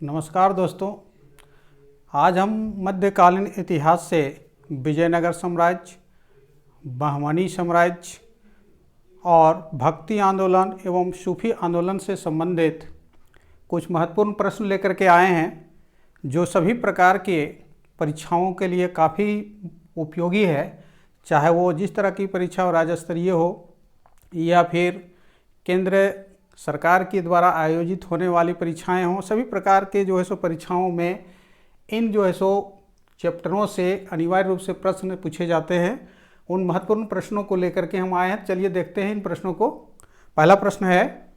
नमस्कार दोस्तों। आज हम मध्यकालीन इतिहास से विजयनगर साम्राज्य, बहमनी साम्राज्य और भक्ति आंदोलन एवं सूफी आंदोलन से संबंधित कुछ महत्वपूर्ण प्रश्न लेकर के आए हैं, जो सभी प्रकार के परीक्षाओं के लिए काफ़ी उपयोगी है। चाहे वो जिस तरह की परीक्षा हो, राज्य स्तरीय हो या फिर केंद्र सरकार के द्वारा आयोजित होने वाली परीक्षाएं हों, सभी प्रकार के परीक्षाओं में इन चैप्टरों से अनिवार्य रूप से प्रश्न पूछे जाते हैं। उन महत्वपूर्ण प्रश्नों को लेकर के हम आए हैं। चलिए देखते हैं इन प्रश्नों को। पहला प्रश्न है,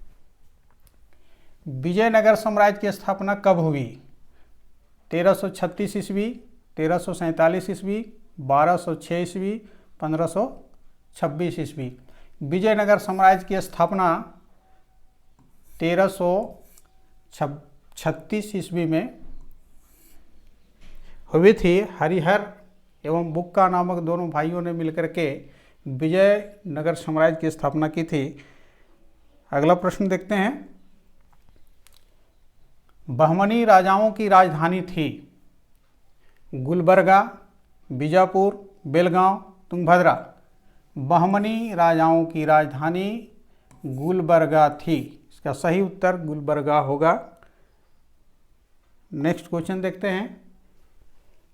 विजयनगर साम्राज्य की स्थापना कब हुई? 1336 ईस्वी, 1347 ईस्वी, 1206 ईस्वी, 1526 ईस्वी। विजयनगर साम्राज्य की स्थापना 1336 ईस्वी में हुई थी। हरिहर एवं बुक्का नामक दोनों भाइयों ने मिलकर के विजयनगर साम्राज्य की स्थापना की थी। अगला प्रश्न देखते हैं, बहमनी राजाओं की राजधानी थी गुलबर्गा, बीजापुर, बेलगांव, तुंगभद्रा। बहमनी राजाओं की राजधानी गुलबर्गा थी। इसका सही उत्तर गुलबर्गा होगा। नेक्स्ट क्वेश्चन देखते हैं,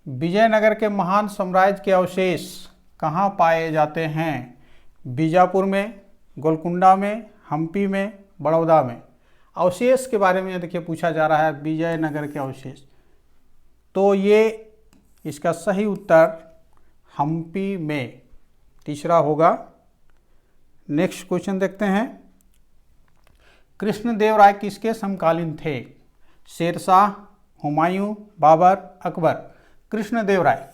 विजयनगर के महान साम्राज्य के अवशेष कहाँ पाए जाते हैं? बीजापुर में, गोलकुंडा में, हम्पी में, बड़ौदा में। अवशेष के बारे में देखिए पूछा जा रहा है, विजयनगर के अवशेष, तो ये इसका सही उत्तर हम्पी में तीसरा होगा। नेक्स्ट क्वेश्चन देखते हैं, कृष्णदेव राय किसके समकालीन थे? शेरशाह, हुमायूं, बाबर, अकबर। कृष्णदेव राय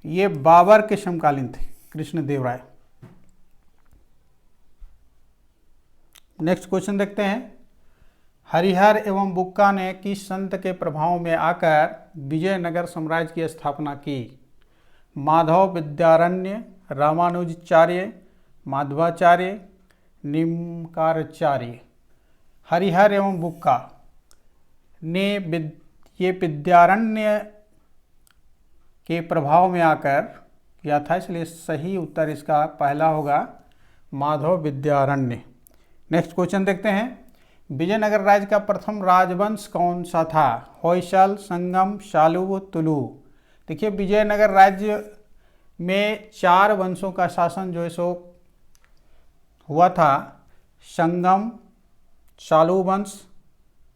ये बाबर के समकालीन थे, कृष्णदेव राय। नेक्स्ट क्वेश्चन देखते हैं, हरिहर एवं बुक्का ने किस संत के प्रभाव में आकर विजयनगर साम्राज्य की स्थापना की? माधव विद्यारण्य, रामानुजाचार्य, माधवाचार्य, निम्कारचार्य। हरिहर एवं बुक्का ने ये विद्यारण्य के प्रभाव में आकर किया था, इसलिए सही उत्तर इसका पहला होगा, माधव विद्यारण्य। नेक्स्ट क्वेश्चन देखते हैं, विजयनगर राज्य का प्रथम राजवंश कौन सा था? होयसल, संगम, शालू, तुलु। देखिए, विजयनगर राज्य में 4 वंशों का शासन हुआ था। संगम, शालू वंश,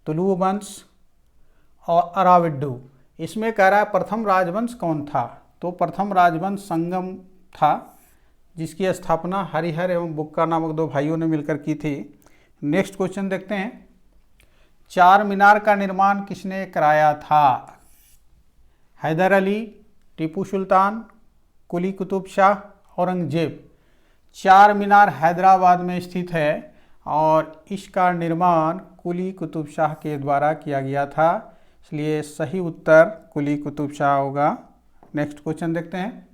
तुलु वंश और अराविड्डू। इसमें कह रहा है प्रथम राजवंश कौन था, तो प्रथम राजवंश संगम था, जिसकी स्थापना हरिहर एवं बुक्का नामक 2 भाइयों ने मिलकर की थी। नेक्स्ट क्वेश्चन देखते हैं, चार मीनार का निर्माण किसने कराया था? हैदर अली, टीपू सुल्तान, कुली कुतुब शाह, औरंगजेब। चार मीनार हैदराबाद में स्थित है और इसका निर्माण कुली कुतुब शाह के द्वारा किया गया था, इसलिए सही उत्तर कुली कुतुब शाह होगा। नेक्स्ट क्वेश्चन देखते हैं,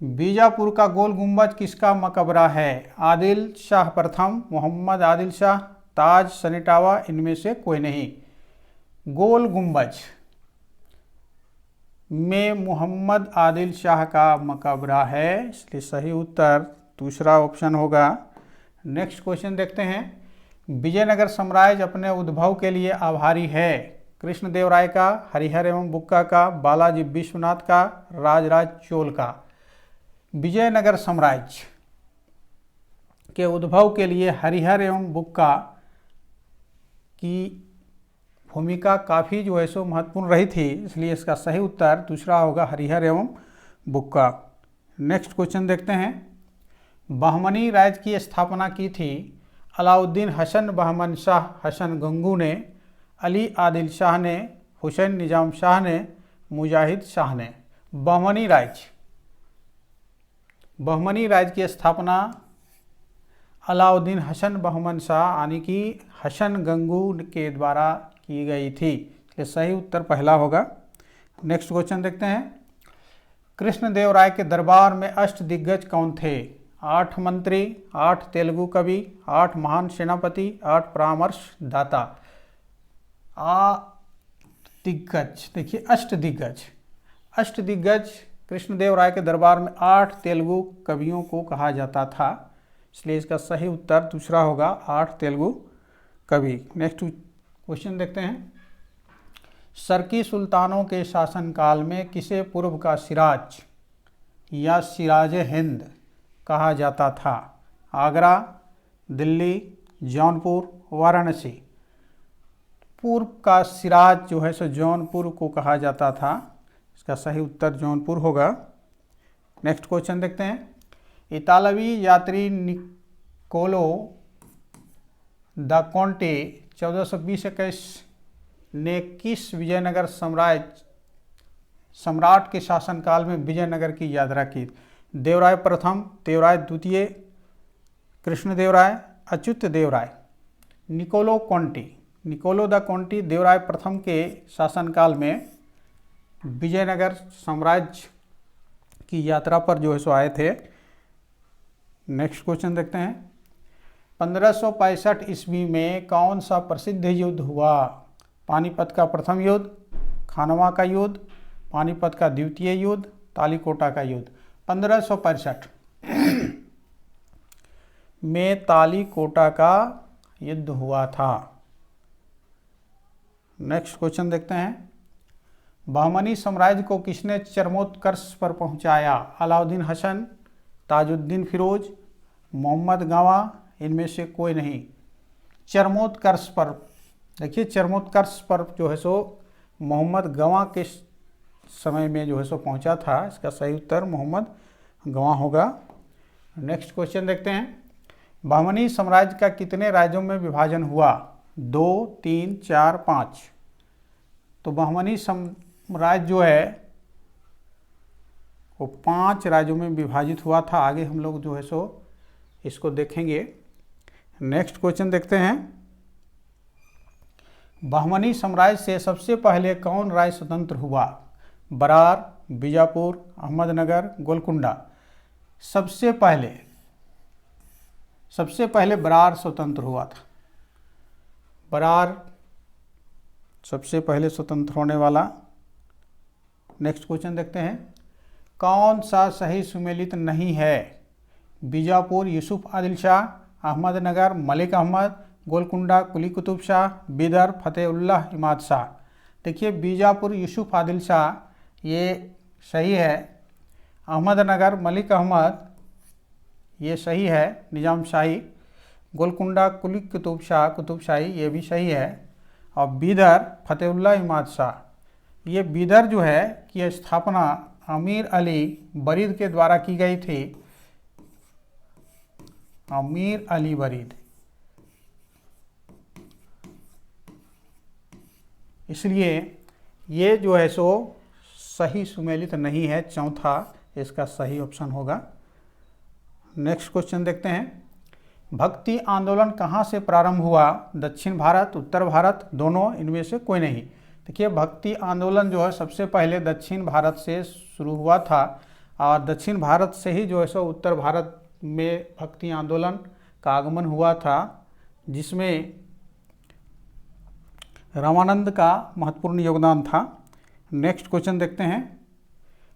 बीजापुर का गोल गुंबज किसका मकबरा है? आदिल शाह प्रथम, मोहम्मद आदिल शाह, ताज, सनिटावा, इनमें से कोई नहीं। गोल गुंबज में मोहम्मद आदिल शाह का मकबरा है, इसलिए सही उत्तर दूसरा ऑप्शन होगा। नेक्स्ट क्वेश्चन देखते हैं, विजयनगर साम्राज्य अपने उद्भव के लिए आभारी है? कृष्णदेव राय का, हरिहर एवं बुक्का का, बालाजी विश्वनाथ का, राजराज चोल का। विजयनगर साम्राज्य के उद्भव के लिए हरिहर एवं बुक्का की भूमिका काफ़ी महत्वपूर्ण रही थी, इसलिए इसका सही उत्तर दूसरा होगा, हरिहर एवं बुक्का। नेक्स्ट क्वेश्चन देखते हैं, बहमनी राज्य की स्थापना की थी अलाउद्दीन हसन बहमन शाह हसन गंगू ने, अली आदिल शाह ने, हुसैन निजाम शाह ने, मुजाहिद शाह ने। बहमनी राज्य की स्थापना अलाउद्दीन हसन बहमन शाह यानी कि हसन गंगू के द्वारा की गई थी, इसलिए सही उत्तर पहला होगा। नेक्स्ट क्वेश्चन देखते हैं, कृष्णदेव राय के दरबार में अष्टदिग्गज कौन थे? 8 मंत्री, 8 तेलुगु कवि, 8 महान सेनापति, 8 परामर्शदाता। दिग्गज, देखिए अष्टदिग्गज। अष्टदिग्गज कृष्णदेव राय के दरबार में 8 तेलुगु कवियों को कहा जाता था, इसलिए इसका सही उत्तर दूसरा होगा, 8 तेलुगु कवि। नेक्स्ट क्वेश्चन देखते हैं। सरकी सुल्तानों के शासनकाल में किसे पूर्व का सिराज या सिराज हिंद कहा जाता था? आगरा, दिल्ली, जौनपुर, वाराणसी। पूर्व का सिराज जो है सो जौनपुर को कहा जाता था, इसका सही उत्तर जौनपुर होगा। नेक्स्ट क्वेश्चन देखते हैं। इतालवी यात्री निकोलो दा कॉन्टे 1420-21 ने किस विजयनगर सम्राट के शासनकाल में विजयनगर की यात्रा की? देवराय प्रथम, देवराय द्वितीय, कृष्णदेवराय, अच्युत देवराय। निकोलो दा कॉन्टी देवराय प्रथम के शासनकाल में विजयनगर साम्राज्य की यात्रा पर जो है सो आए थे। नेक्स्ट क्वेश्चन देखते हैं। 1565 ईस्वी में कौन सा प्रसिद्ध युद्ध हुआ? पानीपत का प्रथम युद्ध, खानवा का युद्ध, पानीपत का द्वितीय युद्ध, तालीकोटा का युद्ध। 1565 में तालीकोटा का युद्ध हुआ था। नेक्स्ट क्वेश्चन देखते हैं। बहमनी साम्राज्य को किसने चरमोत्कर्ष पर पहुंचाया? अलाउद्दीन हसन, ताजुद्दीन फिरोज, मोहम्मद गवा, इनमें से कोई नहीं। चरमोत्कर्ष पर, देखिए चरमोत्कर्ष पर जो है सो मोहम्मद गवा के समय में जो है सो पहुंचा था, इसका सही उत्तर मोहम्मद गवा होगा। नेक्स्ट क्वेश्चन देखते हैं। बहमनी साम्राज्य का कितने राज्यों में विभाजन हुआ? 2, 3, 4, 5। तो बहमनी साम्राज्य जो है वो 5 राज्यों में विभाजित हुआ था। आगे हम लोग जो है सो इसको देखेंगे। नेक्स्ट क्वेश्चन देखते हैं। बहमनी साम्राज्य से सबसे पहले कौन राज्य स्वतंत्र हुआ? बरार, बीजापुर, अहमदनगर, गोलकुंडा। सबसे पहले बरार स्वतंत्र हुआ था। बरार सबसे पहले स्वतंत्र होने वाला। नेक्स्ट क्वेश्चन देखते हैं। कौन सा सही सुमेलित नहीं है? बीजापुर यूसुफ आदिल शाह, अहमदनगर मलिक अहमद, गोलकुंडा कुली कुतुब शाह, बीदर फतेहुल्लाह इमाद शाह। देखिए बीजापुर यूसुफ आदिल शाह ये सही है। अहमदनगर मलिक अहमद ये सही है, निजाम शाही। गोलकुंडा कुली कुतुब शाही ये भी सही है। और बीदर फतेहुल्लाह इमाद शाह, ये बीदर जो है कि स्थापना अमीर अली बरीद के द्वारा की गई थी। अमीर अली बरीद, इसलिए ये जो है सो सही सुमेलित नहीं है। चौथा इसका सही ऑप्शन होगा। नेक्स्ट क्वेश्चन देखते हैं। भक्ति आंदोलन कहाँ से प्रारंभ हुआ? दक्षिण भारत, उत्तर भारत, दोनों, इनमें से कोई नहीं। देखिए भक्ति आंदोलन जो है सबसे पहले दक्षिण भारत से शुरू हुआ था और दक्षिण भारत से ही जो है सो उत्तर भारत में भक्ति आंदोलन का आगमन हुआ था, जिसमें रामानंद का महत्वपूर्ण योगदान था। नेक्स्ट क्वेश्चन देखते हैं।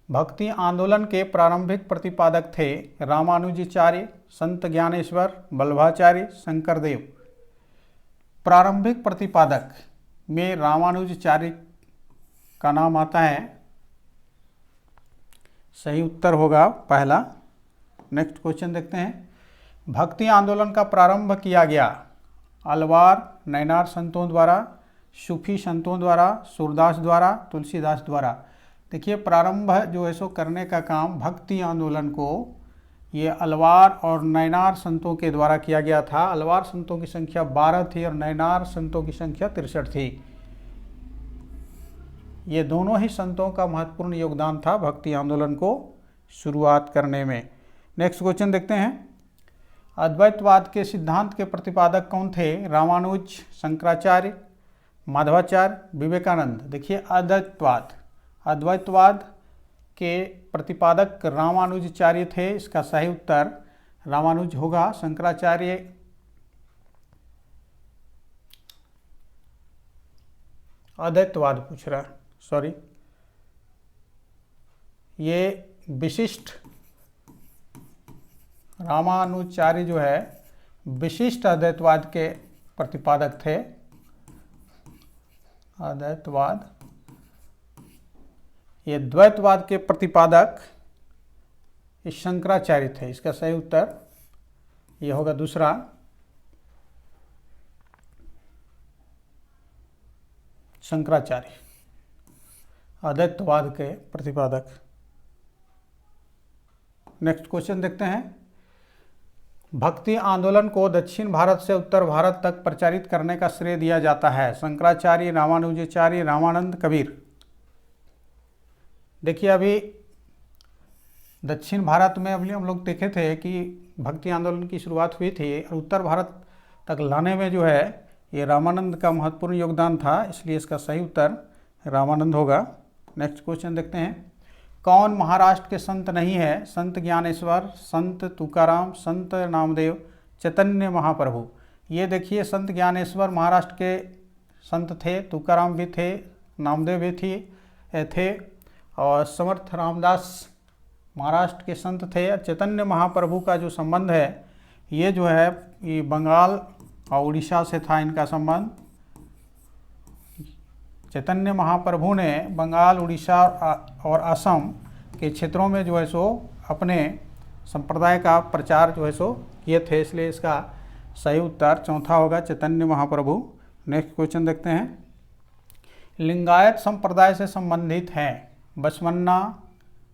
भक्ति आंदोलन के प्रारंभिक प्रतिपादक थे रामानुजाचार्य, संत ज्ञानेश्वर, वल्लभाचार्य, शंकरदेव। प्रारंभिक प्रतिपादक में रामानुजाचार्य का नाम आता है, सही उत्तर होगा पहला। नेक्स्ट क्वेश्चन देखते हैं। भक्ति आंदोलन का प्रारंभ किया गया अलवार नैनार संतों द्वारा, सूफी संतों द्वारा, सूरदास द्वारा, तुलसीदास द्वारा। देखिए प्रारंभ जो है सो करने का काम भक्ति आंदोलन को ये अलवार और नैनार संतों के द्वारा किया गया था। अलवार संतों की संख्या 12 थी और नैनार संतों की संख्या 63 थी। ये दोनों ही संतों का महत्वपूर्ण योगदान था भक्ति आंदोलन को शुरुआत करने में। नेक्स्ट क्वेश्चन देखते हैं। अद्वैतवाद के सिद्धांत के प्रतिपादक कौन थे? रामानुज, शंकराचार्य, माधवाचार्य, विवेकानंद। देखिए अद्वैतवाद के प्रतिपादक रामानुजाचार्य थे, इसका सही उत्तर रामानुज होगा। शंकराचार्य अद्वैतवाद पूछ रहा है, सॉरी, ये विशिष्ट रामानुजाचार्य जो है विशिष्ट अद्वैतवाद के प्रतिपादक थे। अद्वैतवाद, ये द्वैतवाद के प्रतिपादक इस शंकराचार्य थे। इसका सही उत्तर ये होगा दूसरा। शंकराचार्य अद्वैतवाद के प्रतिपादक। नेक्स्ट क्वेश्चन देखते हैं। भक्ति आंदोलन को दक्षिण भारत से उत्तर भारत तक प्रचारित करने का श्रेय दिया जाता है। शंकराचार्य, रामानुजाचार्य, रामानंद, कबीर। देखिए अभी दक्षिण भारत में अभी हम लोग देखे थे कि भक्ति आंदोलन की शुरुआत हुई थी और उत्तर भारत तक लाने में जो है ये रामानंद का महत्वपूर्ण योगदान था, इसलिए इसका सही उत्तर रामानंद होगा। नेक्स्ट क्वेश्चन देखते हैं। कौन महाराष्ट्र के संत नहीं है? संत ज्ञानेश्वर, संत तुकाराम, संत नामदेव, चैतन्य महाप्रभु। ये देखिए संत ज्ञानेश्वर महाराष्ट्र के संत थे, तुकाराम भी थे, नामदेव भी थे और समर्थ रामदास महाराष्ट्र के संत थे। चैतन्य महाप्रभु का जो संबंध है ये जो है ये बंगाल और उड़ीसा से था इनका संबंध। चैतन्य महाप्रभु ने बंगाल, उड़ीसा और असम के क्षेत्रों में जो है सो अपने संप्रदाय का प्रचार जो है सो किए थे, इसलिए इसका सही उत्तर चौथा होगा, चैतन्य महाप्रभु। नेक्स्ट क्वेश्चन देखते हैं। लिंगायत संप्रदाय से संबंधित हैं बसवन्ना,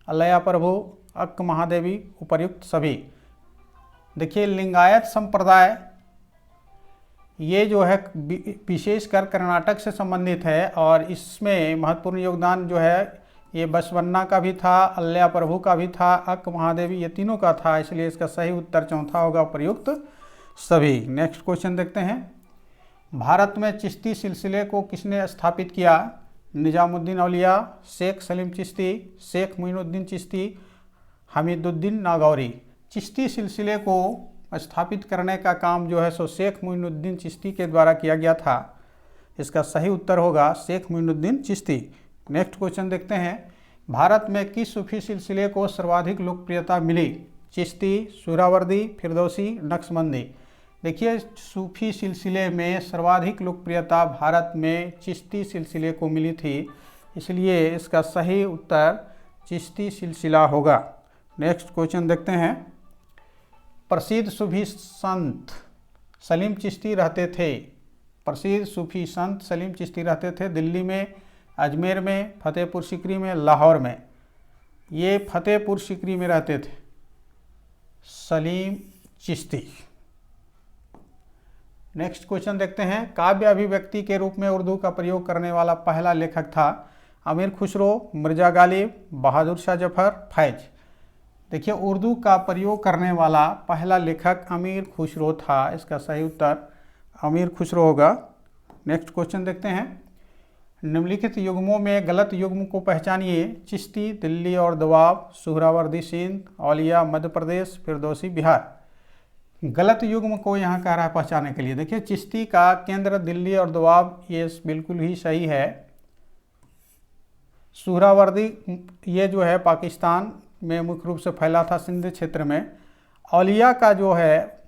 अल्लैया प्रभु, अक्क महादेवी, उपर्युक्त सभी। देखिए लिंगायत संप्रदाय ये जो है विशेषकर कर्नाटक से संबंधित है और इसमें महत्वपूर्ण योगदान जो है ये बसवन्ना का भी था, अल्लैया प्रभु का भी था, अक्क महादेवी, ये तीनों का था, इसलिए इसका सही उत्तर चौथा होगा, उपर्युक्त सभी। नेक्स्ट क्वेश्चन देखते हैं। भारत में चिश्ती सिलसिले को किसने स्थापित किया? निजामुद्दीन औलिया, शेख सलीम चिश्ती, शेख मोइनुद्दीन चिश्ती, हमीदुद्दीन नागौरी। चिश्ती सिलसिले को स्थापित करने का काम जो है सो शेख मोइनुद्दीन चिश्ती के द्वारा किया गया था, इसका सही उत्तर होगा शेख मोइनुद्दीन चिश्ती। नेक्स्ट क्वेश्चन देखते हैं। भारत में किस सूफी सिलसिले को सर्वाधिक लोकप्रियता मिली? चिश्ती, सुहरावर्दी, फिरदौसी, नक्शबंदी। देखिए सूफी सिलसिले में सर्वाधिक लोकप्रियता भारत में चिश्ती सिलसिले को मिली थी, इसलिए इसका सही उत्तर चिश्ती सिलसिला होगा। नेक्स्ट क्वेश्चन देखते हैं। प्रसिद्ध सूफी संत सलीम चिश्ती रहते थे। प्रसिद्ध सूफी संत सलीम चिश्ती रहते थे दिल्ली में, अजमेर में, फतेहपुर सीकरी में, लाहौर में। ये फतेहपुर सीकरी में रहते थे सलीम चिश्ती। नेक्स्ट क्वेश्चन देखते हैं। काव्य अभिव्यक्ति के रूप में उर्दू का प्रयोग करने वाला पहला लेखक था? अमीर खुसरो, मिर्जा गालिब, बहादुर शाह जफर, फैज। देखिए उर्दू का प्रयोग करने वाला पहला लेखक अमीर खुसरो था, इसका सही उत्तर अमीर खुसरो होगा। नेक्स्ट क्वेश्चन देखते हैं। निम्नलिखित युग्मों में गलत युग्म को पहचानिए। चिश्ती दिल्ली और दोआब, सुहरावर्दी सिंध, औलिया मध्य प्रदेश, फिरदौसी बिहार। गलत युग्म को यहाँ कह रहा है पहचानने के लिए। देखिए चिश्ती का केंद्र दिल्ली और दोआब, ये बिल्कुल ही सही है। सुहरावर्दी ये जो है पाकिस्तान में मुख्य रूप से फैला था, सिंध क्षेत्र में। औलिया का जो है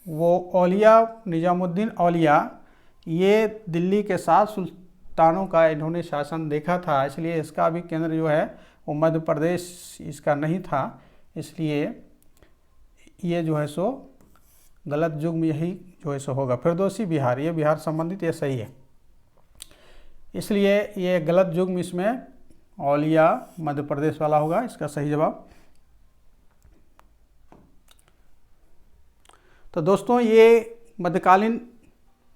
वो औलिया निजामुद्दीन औलिया, ये दिल्ली के 7 सुल्तानों का इन्होंने शासन देखा था, इसलिए इसका भी केंद्र जो है वो मध्य प्रदेश इसका नहीं था, इसलिए ये जो है सो गलत युग्म यही जो है सो होगा। फिरदौसी बिहार, ये बिहार संबंधित, ये सही है, इसलिए ये गलत युग्म इसमें औलिया मध्य प्रदेश वाला होगा, इसका सही जवाब। तो दोस्तों ये मध्यकालीन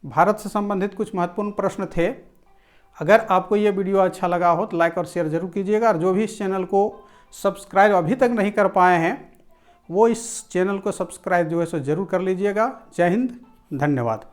भारत से संबंधित कुछ महत्वपूर्ण प्रश्न थे। अगर आपको ये वीडियो अच्छा लगा हो तो लाइक और शेयर जरूर कीजिएगा, और जो भी इस चैनल को सब्सक्राइब अभी तक नहीं कर पाए हैं वो इस चैनल को सब्सक्राइब जो है सो जरूर कर लीजिएगा। जय हिंद, धन्यवाद।